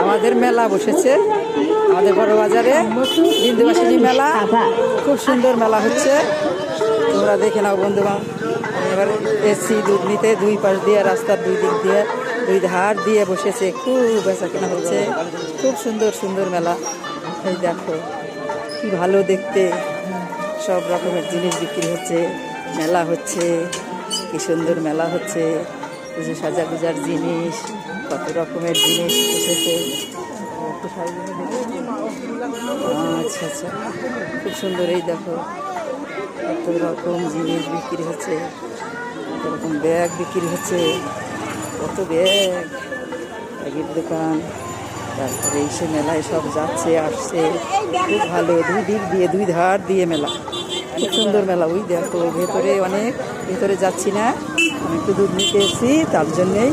আমাদের মেলা বসেছে আমাদের বড় বাজারে বিন্দুবাসিনী মেলা। খুব সুন্দর মেলা হচ্ছে, তোমরা দেখে নাও বন্ধুগণ। এবার এসছি দুধ নিতে, দুই পাশ দিয়ে রাস্তার দুই দিক দিয়ে দুই ধার দিয়ে বসেছে, একটু বেচা কেনা হচ্ছে। খুব সুন্দর সুন্দর মেলা। এই দেখো কি ভালো দেখতে, সব রকমের জিনিস বিক্রি হচ্ছে, মেলা হচ্ছে, কি সুন্দর মেলা হচ্ছে। পুজো সাজা গুজার জিনিস, কত রকমের জিনিস বসেছে। আচ্ছা আচ্ছা, খুব সুন্দর। এই দেখো কত রকম জিনিস বিক্রি হচ্ছে, কত রকম ব্যাগ বিক্রি হচ্ছে, কত ব্যাগের দোকান। তারপরে এসে মেলায় সব যাচ্ছে আসছে, খুব ভালো। দুই দিক দিয়ে দুই ধার দিয়ে মেলা, খুব সুন্দর মেলা। ওই দেখো ভেতরে অনেক, ভেতরে যাচ্ছি না, আমি একটু দুধ নিতে এসেছি, তার জন্যেই